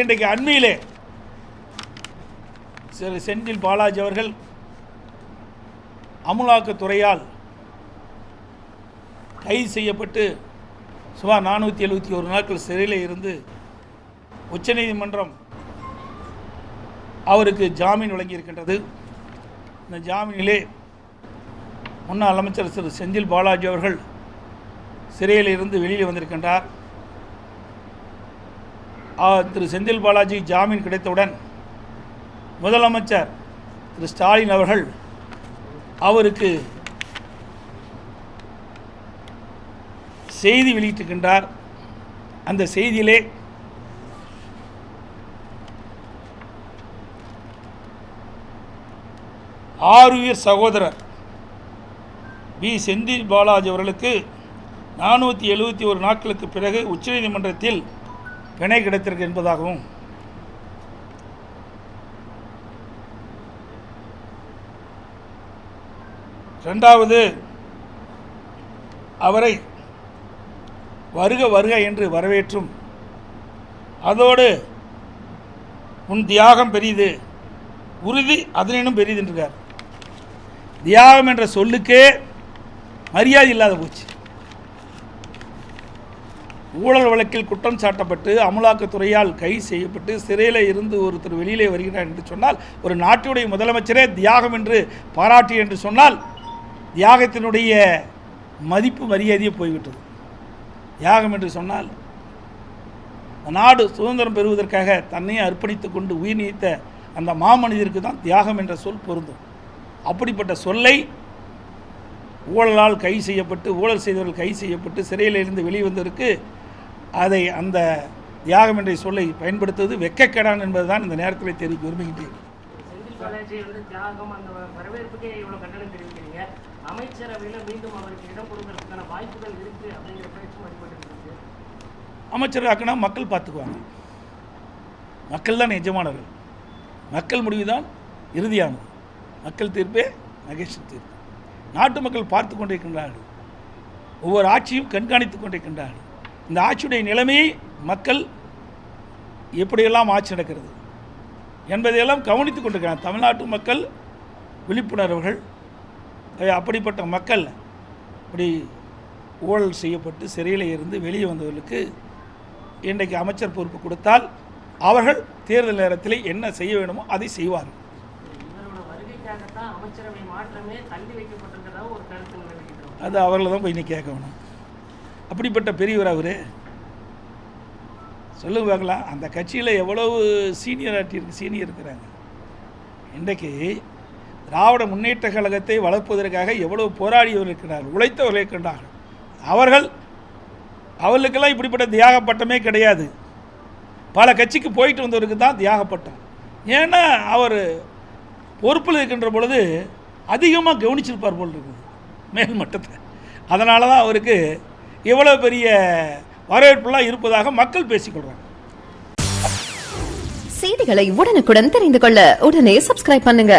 இன்றைக்கு அண்மையிலே திரு செந்தில் பாலாஜி அவர்கள் அமலாக்கத்துறையால் கைது செய்யப்பட்டு சுமார் 471 நாட்கள் சிறையில் இருந்து உச்சநீதிமன்றம் அவருக்கு ஜாமீன் வழங்கியிருக்கின்றது. இந்த ஜாமீனிலே முன்னாள் அமைச்சர் திரு செந்தில் பாலாஜி அவர்கள் சிறையில் இருந்து வெளியில் வந்திருக்கின்றார். திரு செந்தில் பாலாஜி ஜாமீன் கிடைத்தவுடன் முதலமைச்சர் திரு ஸ்டாலின் அவர்கள் அவருக்கு செய்தி வெளியிட்டிருக்கின்றார். அந்த செய்தியிலே ஆருயிர் சகோதரர் பி செந்தில் பாலாஜி அவர்களுக்கு 471 நாட்களுக்கு பிறகு உச்சநீதிமன்றத்தில் பிணை கிடைத்திருக்கு என்பதாகவும், இரண்டாவது அவரை வருக வருக என்று வரவேற்றும், அதோடு உன் தியாகம் பெரிது, உறுதி அதனினும் பெரிது என்றார். தியாகம் என்ற சொல்லுக்கே மரியாதை இல்லாத போச்சு. ஊழல் வழக்கில் குற்றம் சாட்டப்பட்டு அமலாக்கத்துறையால் கைது செய்யப்பட்டு சிறையில் இருந்து ஒருத்தர் வெளியிலே வருகிறார் என்று சொன்னால், ஒரு நாட்டுடைய முதலமைச்சரே தியாகம் என்று பாராட்டி என்று சொன்னால், தியாகத்தினுடைய மதிப்பு மரியாதையே போய்விட்டது. தியாகம் என்று சொன்னால் நாடு சுதந்திரம் பெறுவதற்காக தன்னையே அர்ப்பணித்து கொண்டு உயிர் நீத்த அந்த மாமனிதருக்கு தான் தியாகம் என்ற சொல் பொருந்தும். அப்படிப்பட்ட சொல்லை ஊழலால் கைது செய்யப்பட்டு, ஊழல் செய்தவர்கள் கைது செய்யப்பட்டு சிறையில் இருந்து வெளிவந்ததற்கு அதை அந்த தியாகம் என்ற சொல்லை பயன்படுத்துவது வெட்கக்கேடான் என்பதுதான் இந்த நேரத்தில் தெரிவிக்க விரும்புகின்றேன். அமைச்சராக்கினா மக்கள் பார்த்துக்குவாங்க. மக்கள் தான் எஜமானர்கள். மக்கள் முடிவு தான் இறுதியானது. மக்கள் தீர்ப்பே மகேஷ் தீர்ப்பு. நாட்டு மக்கள் பார்த்து கொண்டிருக்கின்றார்கள். ஒவ்வொரு ஆட்சியும் கண்காணித்து கொண்டிருக்கின்றார்கள். இந்த ஆட்சியுடைய நிலைமையை மக்கள் எப்படியெல்லாம் ஆட்சி நடக்கிறது என்பதையெல்லாம் கவனித்து கொண்டிருக்கிறார். தமிழ்நாட்டு மக்கள் விழிப்புணர்வுகள். அப்படிப்பட்ட மக்கள் இப்படி ஊழல் செய்யப்பட்டு சிறையில் இருந்து வெளியே வந்தவர்களுக்கு இன்றைக்கு அமைச்சர் பொறுப்பு கொடுத்தால் அவர்கள் தேர்தல் நேரத்தில் என்ன செய்ய வேண்டுமோ அதை செய்வார்கள். அது அவர்களை தான் போய் இன்னைக்கு கேட்க வேணும். அப்படிப்பட்ட பெரியவர் அவர். சொல்லுங்க பார்க்கலாம், அந்த கட்சியில் எவ்வளவு சீனியர் இருக்கிறாங்க. இன்றைக்கு திராவிட முன்னேற்ற கழகத்தை வளர்ப்பதற்காக எவ்வளவு போராடியவர் இருக்கிறார்கள், உழைத்தவர்கள் இருக்கின்றார்கள். அவர்களுக்கெல்லாம் இப்படிப்பட்ட தியாகப்பட்டமே கிடையாது. பல கட்சிக்கு போயிட்டு வந்தவருக்கு தான் தியாகப்பட்டம். ஏன்னா அவர் பொறுப்பில் இருக்கின்ற பொழுது அதிகமாக கவனிச்சிருப்பார் போல் இருக்குது மேல் மட்டத்தை. அதனால தான் அவருக்கு இவ்வளோ பெரிய வரவேற்புலாம் இருப்பதாக மக்கள் பேசிக்கொள்கிறாங்க. செய்திகளை உடனுக்குடன் தெரிந்து கொள்ள உடனே சப்ஸ்கிரைப் பண்ணுங்க.